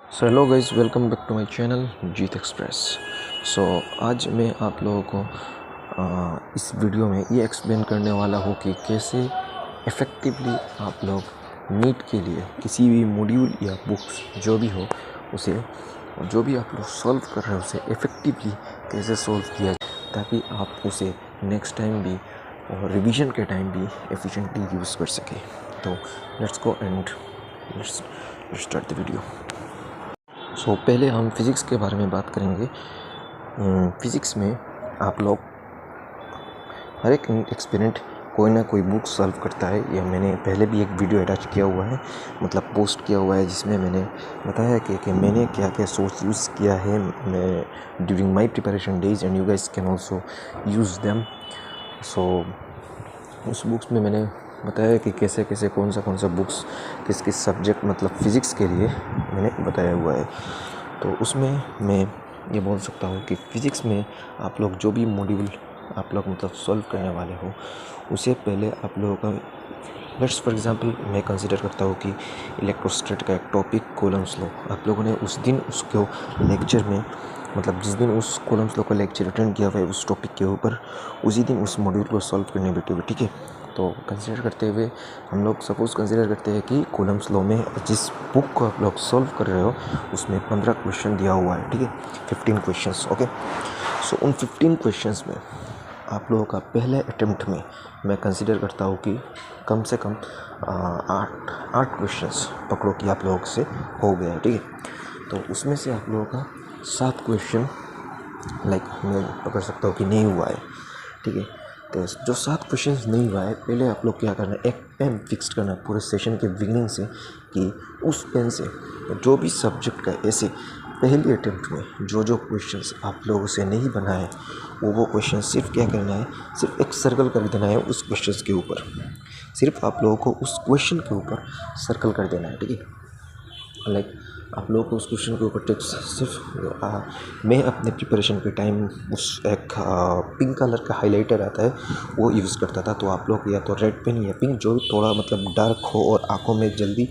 So hello guys, welcome back to my channel Jeet express. So आज मैं आप लोगों को इस वीडियो में ये एक्सप्लेन करने वाला हूँ कि कैसे इफ़ेक्टिवली आप लोग नीट के लिए किसी भी मॉड्यूल या बुक्स जो भी हो उसे जो भी आप लोग सॉल्व कर रहे हो उसे इफ़ेक्टिवली कैसे सॉल्व किया जाए ताकि आप उसे नेक्स्ट टाइम भी और रिवीजन के टाइम भी एफिशिएंटली यूज़ कर सकें। तो let's go and let's start the video. So पहले हम फिज़िक्स के बारे में बात करेंगे। फिज़िक्स में आप लोग हर एक एक्सपेरिमेंट कोई ना कोई बुक सॉल्व करता है। या मैंने पहले भी एक वीडियो अटैच किया हुआ है, मतलब पोस्ट किया हुआ है, जिसमें मैंने बताया कि मैंने क्या क्या सोर्स यूज़ किया है मैं during my preparation days and you guys can also use them. So उस बुक्स में मैंने बताया कि कैसे कैसे कौन सा बुक्स किस किस सब्जेक्ट मतलब फ़िज़िक्स के लिए मैंने बताया हुआ है। तो उसमें मैं ये बोल सकता हूँ कि फ़िज़िक्स में आप लोग जो भी मॉड्यूल आप लोग मतलब सॉल्व करने वाले हो उसे पहले आप लोगों का लेट्स फॉर एग्जांपल मैं कंसिडर करता हूँ कि इलेक्ट्रोस्टैटिक का एक टॉपिक कूलम्ब्स लॉ आप लोगों ने उस दिन उसको लेक्चर में मतलब जिस दिन उस कूलम्ब्स लॉ का लेक्चर अटेंड किया हुआ है उस टॉपिक के ऊपर उसी दिन उस मॉड्यूल को सॉल्व करने बैठे हुए, ठीक है। तो कंसिडर करते हुए हम लोग सपोज़ कंसिडर करते हैं कि कूलम्ब्स लॉ में जिस बुक को आप लोग सॉल्व कर रहे हो उसमें 15 क्वेश्चन दिया हुआ है, ठीक है, 15 क्वेश्चंस, ओके। सो उन 15 क्वेश्चंस में आप लोगों का पहले अटेम्प्ट में मैं कंसिडर करता हूँ कि कम से कम 8 क्वेश्चंस पकड़ो कि आप लोगों से हो गया है, ठीक है। तो उसमें से आप लोगों का 7 क्वेश्चन मैं पकड़ सकता हूँ कि नहीं हुआ है, ठीक है। तो जो 7 क्वेश्चंस नहीं हुआ है पहले आप लोग क्या करना है, एक पेन फिक्स करना है पूरे सेशन के बिगिनिंग से कि उस पेन से जो भी सब्जेक्ट का ऐसे पहली अटेम्प्ट में जो क्वेश्चंस आप लोगों से नहीं बनाए वो क्वेश्चन सिर्फ क्या करना है, सिर्फ एक सर्कल कर देना है उस क्वेश्चंस के ऊपर, सिर्फ आप लोगों को उस क्वेश्चन के ऊपर सर्कल कर देना है, ठीक है। आप लोगों को उस क्वेश्चन के ऊपर टिप्स सिर्फ मैं अपने प्रिपरेशन के टाइम उस एक पिंक कलर का हाइलाइटर आता है वो यूज़ करता था। तो आप लोग या तो रेड पेन या पिंक जो थोड़ा मतलब डार्क हो और आंखों में जल्दी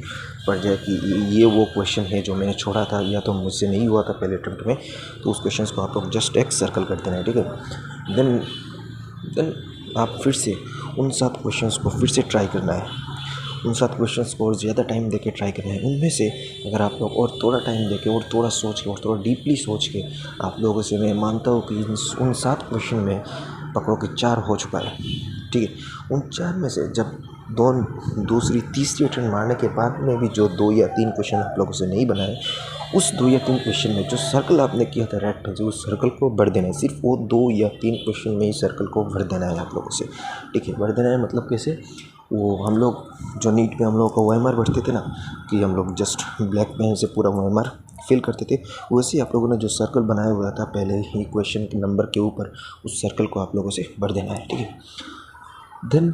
पड़ जाए कि ये वो क्वेश्चन है जो मैंने छोड़ा था या तो मुझसे नहीं हुआ था पहले अटेम्प्ट में, तो उस क्वेश्चन को आप लोग जस्ट एक सर्कल कर देना है, ठीक है। देन आप फिर से उन 7 क्वेश्चंस को फिर से ट्राई करना है, उन 7 क्वेश्चंस को और ज़्यादा टाइम देके ट्राई करना है। उनमें से अगर आप लोग और थोड़ा टाइम देके और थोड़ा सोच के और थोड़ा डीपली सोच के आप लोगों से मैं मानता हूँ कि उन 7 क्वेश्चन में पकड़ो कि 4 हो चुका है, ठीक है। उन 4 में से जब दूसरी तीसरी अटेम्प्ट मारने के बाद में भी जो 2 या 3 क्वेश्चन आप लोगों से नहीं बनाए, उस 2 या 3 क्वेश्चन में जो सर्कल आपने किया था रेड पेन से उस सर्कल को भर देना है, सिर्फ वो 2 या 3 क्वेश्चन में ही सर्कल को भर देना है आप लोगों से, ठीक है। भर देना है मतलब कैसे, वो हम लोग जो नीट पे हम लोग को OMR भरते थे ना कि हम लोग जस्ट ब्लैक पेन से पूरा OMR फिल करते थे, वैसे ही आप लोगों ने जो सर्कल बनाया हुआ था पहले ही क्वेश्चन के नंबर के ऊपर उस सर्कल को आप लोगों से भर देना है, ठीक है। देन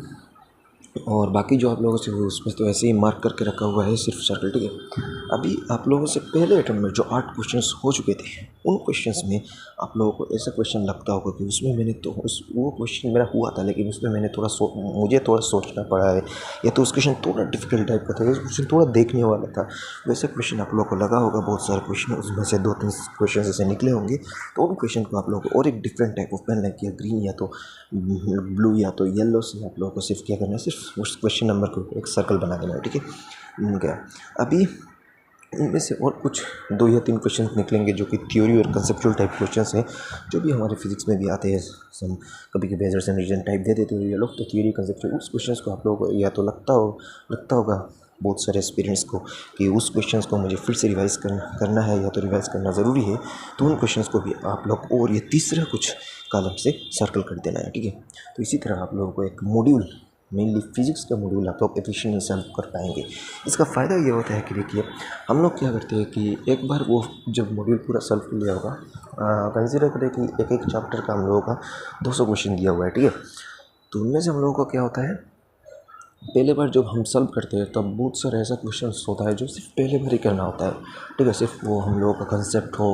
और बाकी जो आप लोगों से वो उसमें तो ऐसे ही मार्क करके रखा हुआ है सिर्फ सर्कल, ठीक है। अभी आप लोगों से पहले अटेम्प्ट में जो 8 क्वेश्चंस हो चुके थे उन क्वेश्चंस में आप लोगों को ऐसा क्वेश्चन लगता होगा कि उसमें मैंने तो वो क्वेश्चन मेरा हुआ था लेकिन उसमें मैंने मुझे थोड़ा सोचना पड़ा है, या तो उस क्वेश्चन थोड़ा डिफिकल्ट टाइप का था, उस क्वेश्चन थोड़ा देखने वाला था, वैसे क्वेश्चन आप लोगों को लगा होगा। बहुत सारे क्वेश्चन उसमें से 2-3 क्वेश्चन ऐसे निकले होंगे, तो उन क्वेश्चन को आप लोगों को और एक different type of pen like या ग्रीन या तो ब्लू या तो येलो से आप लोगों को सिर्फ क्या करना है, सिर्फ उस क्वेश्चन नंबर को एक सर्कल बना देना है, ठीक है। गया अभी इनमें से और कुछ 2 या 3 क्वेश्चन निकलेंगे जो कि थ्योरी और कंसेप्चुअल टाइप क्वेश्चंस हैं जो भी हमारे फिजिक्स में भी आते हैं। सम कभी कभी बेजर्स एंड रीजन टाइप दे देते हैं ये लोग, तो थ्योरी कंसेप्चुअल उस क्वेश्चंस को आप लोगों को या तो लगता होगा बहुत सारे एक्सपीरियंस को कि उस क्वेश्चंस को मुझे फिर से रिवाइज करना है या तो रिवाइज करना ज़रूरी है, तो उन क्वेश्चंस को भी आप लोग और ये तीसरा कुछ कॉलम से सर्कल कर देना है, ठीक है। तो इसी तरह आप लोगों को एक मॉड्यूल मेनली फिजिक्स का मॉड्यूल आप लोग एफिशिएंटली सॉल्व कर पाएंगे। इसका फ़ायदा ये होता है कि देखिए हम लोग क्या करते हैं कि एक बार वो जब मॉड्यूल पूरा सॉल्व कर लिया होगा, कंसिडर करें कि एक एक चैप्टर का हम लोगों का 200 क्वेश्चन दिया हुआ है, ठीक है। तो उनमें से हम लोगों का क्या होता है, पहले बार जब हम सॉल्व करते हैं तब बहुत सारा ऐसा क्वेश्चन होता है जो सिर्फ पहले बार ही करना होता है, ठीक है। सिर्फ वो हम लोगों का कंसेप्ट हो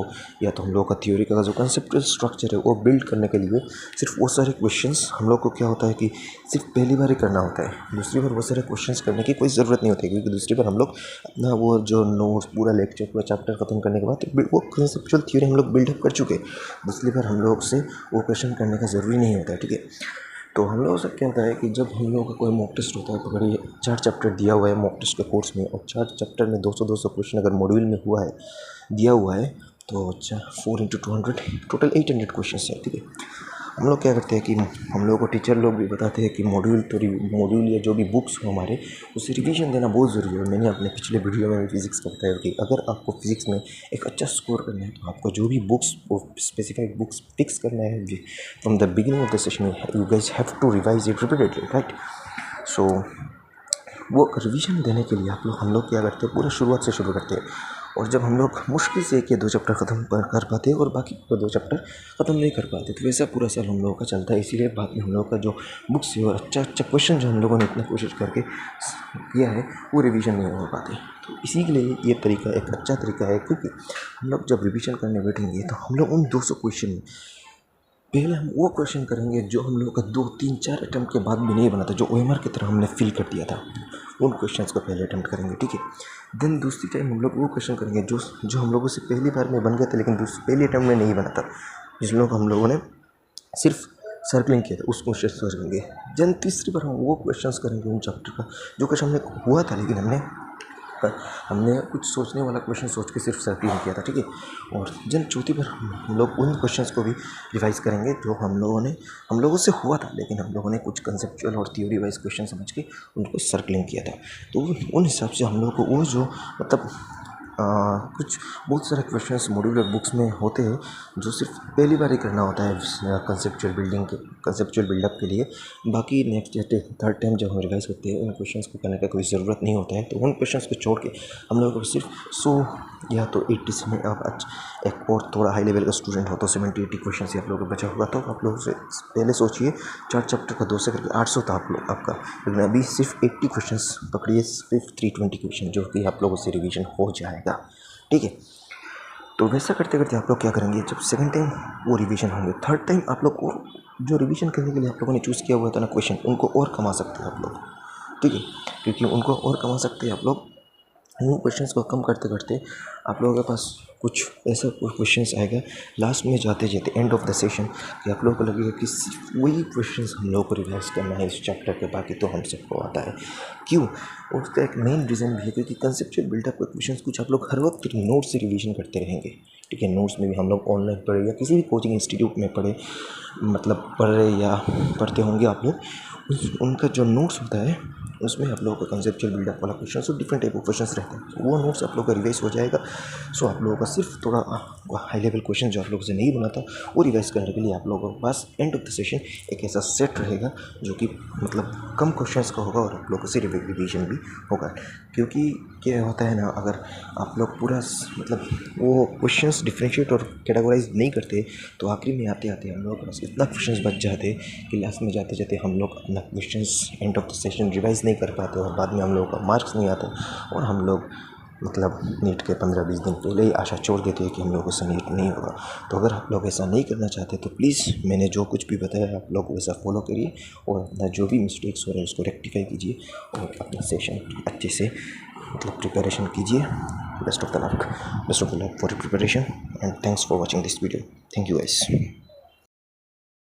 या तो हम लोग का थ्योरी का जो कंसेप्चुअल स्ट्रक्चर है वो बिल्ड करने के लिए सिर्फ वो सारे क्वेश्चंस हम लोग को क्या होता है कि सिर्फ पहली बार ही करना होता है। दूसरी बार वो सारे क्वेश्चंस करने की कोई ज़रूरत नहीं होती है, क्योंकि दूसरी बार हम लोग अपना वो जो नोट्स पूरा लेक्चर पूरा चैप्टर ख़त्म करने के बाद वो कंसेप्चुअल थ्योरी हम लोग बिल्डअप कर चुके। दूसरी बार हम लोग से वो क्वेश्चन करने का ज़रूरी नहीं होता है, ठीक है। तो हम लोगों से क्या होता है कि जब हम लोगों का कोई मॉक टेस्ट होता है तो बड़ी 4 चैप्टर दिया हुआ है मॉक टेस्ट के कोर्स में, और 4 चैप्टर में 200 क्वेश्चन अगर मॉड्यूल में हुआ है दिया हुआ है तो अच्छा 4 × 200 टोटल 800 क्वेश्चन है, ठीक है। हम लोग क्या करते हैं कि हम लोगों को टीचर लोग भी बताते हैं कि मॉड्यूल या जो भी बुक्स हो हमारे उसे रिवीजन देना बहुत ज़रूरी है। मैंने अपने पिछले वीडियो में भी फिज़िक्स का बताया कि अगर आपको फिज़िक्स में एक अच्छा स्कोर करना है तो आपको जो भी बुक्स वो स्पेसिफाइड बुक्स फिक्स करना है from the beginning of the session, you guys have to revise it repeatedly, right. So वो रिवीजन देने के लिए हम लोग क्या करते हैं, पूरा शुरुआत से शुरू करते हैं। और जब हम लोग मुश्किल से 1 या 2 चैप्टर ख़त्म कर पाते हैं और बाकी 2 चैप्टर ख़त्म नहीं कर पाते, तो वैसा पूरा साल हम लोगों का चलता है। इसीलिए बाद में हम लोग का जो बुक्स है और अच्छा क्वेश्चन जो हम लोगों ने इतना कोशिश करके किया है वो रिवीजन नहीं हो पाते। तो इसी के लिए ये तरीका एक अच्छा तरीका है, क्योंकि हम लोग जब रिवीजन करने बैठेंगे तो हम लोग उन 200 क्वेश्चन में पहले हम वो क्वेश्चन करेंगे जो हम लोग का 2, 3, 4 अटैम्प्ट के बाद भी नहीं बना था, जो OMR की तरह हमने फिल कर दिया था। उन क्वेश्चंस को पहले अटैम्प्ट करेंगे, ठीक है। देन दूसरी टाइम हम लोग वो क्वेश्चन करेंगे जो हम लोगों से पहली बार में बन गया था लेकिन पहली अटैम्प्ट में नहीं बना था, जिस लोग हम लोगों ने सिर्फ सर्कलिंग किया था, उस क्वेश्चन को करेंगे। देन तीसरी बार हम वो क्वेश्चन करेंगे उन चैप्टर का जो क्वेश्चन हमने हुआ था लेकिन हमने कुछ सोचने वाला क्वेश्चन सोच के सिर्फ सर्कलिंग किया था, ठीक है। और जन चौथी बार हम लोग उन क्वेश्चंस को भी रिवाइज करेंगे जो हम लोगों से हुआ था लेकिन हम लोगों ने कुछ कंसेप्चुअल और थ्योरी वाइज क्वेश्चन समझ के उनको सर्कलिंग किया था। तो उन हिसाब से हम लोगों को वो जो मतलब कुछ बहुत सारे क्वेश्चंस मॉड्यूलर बुक्स में होते हैं जो सिर्फ पहली बार ही करना होता है कंसेप्चुअल बिल्डअप के लिए। बाकी नेक्स्ट या थर्ड टाइम जब हम रिवाइज करते हैं उन क्वेश्चंस को करने का कोई ज़रूरत नहीं होता है। तो उन क्वेश्चंस को छोड़ के हम लोगों को सिर्फ 100 या तो 80 से में आप एक और थोड़ा हाई लेवल का स्टूडेंट हो तो 70-80 क्वेश्चन से आप लोगों को बचा होगा। तो आप लोग से पहले सोचिए 4 चैप्टर का 2 से करके 800 था आपका, लेकिन अभी सिर्फ 80 क्वेश्चन पकड़िए, सिर्फ 320 क्वेश्चन जो कि आप लोगों से रिविजन हो जाएगा, ठीक है। तो वैसा करते करते आप लोग क्या करेंगे, जब सेकंड टाइम वो रिवीजन होंगे, थर्ड टाइम आप लोग और जो रिवीजन करने के लिए आप लोगों ने चूज़ किया हुआ था ना क्वेश्चन, उनको और कमा सकते हैं आप लोग, ठीक है। क्योंकि उनको और कमा सकते हैं आप लोग उन क्वेश्चंस को कम करते करते आप लोगों के पास कुछ ऐसा क्वेश्चंस आएगा लास्ट में जाते जाते एंड ऑफ द सेशन कि आप लोगों को लगेगा कि सिर्फ वही क्वेश्चंस हम लोगों को रिवाइज करना है इस चैप्टर के, बाकी तो हम सबको आता है। क्यों? और उसका एक मेन रीज़न भी है क्योंकि कंसेप्चुअल बिल्डअप के क्वेश्चंस कुछ आप लोग हर वक्त नोट्स से रिवीजन करते रहेंगे, ठीक है। नोट्स में भी हम लोग ऑनलाइन पढ़े या किसी भी कोचिंग इंस्टीट्यूट में पढ़े मतलब पढ़ रहे या पढ़ते होंगे आप लोग, उनका जो नोट्स होता है उसमें आप लोगों का कंसेप्चुअल बिल्डअप वाला question so different type of questions रहते हैं, वो नोट्स आप लोगों का रिवाइज हो जाएगा। सो आप लोगों का सिर्फ थोड़ा हाई लेवल क्वेश्चन जो आप लोगों से नहीं बना था वो रिवाइज करने के लिए आप लोगों के पास एंड ऑफ द सेशन एक ऐसा सेट रहेगा जो कि मतलब कम क्वेश्चंस का होगा और आप लोगों से रिवीजन भी होगा। क्योंकि क्या होता है ना, अगर आप लोग पूरा मतलब वो क्वेश्चंस डिफ्रेंशिएट और कैटेगराइज नहीं करते तो आखिरी में आते आते हम लोग बस इतना क्वेश्चंस बच जाते कि लास्ट में जाते जाते हम लोग अपना questions end of the session revise नहीं कर पाते और बाद में हम लोगों का मार्क्स नहीं आते और हम लोग मतलब नीट के 15-20 दिन पहले ही आशा छोड़ देते हैं कि हम लोगों से नीट नहीं होगा। तो अगर आप लोग ऐसा नहीं करना चाहते तो प्लीज़ मैंने जो कुछ भी बताया आप लोग वैसा फॉलो करिए और अपना जो भी मिस्टेक्स हो रहे हैं उसको रेक्टिफाई कीजिए और अपना सेशन अच्छे से मतलब प्रिपरेशन कीजिए। Best of the luck for preparation and thanks for watching this video. Thank you guys.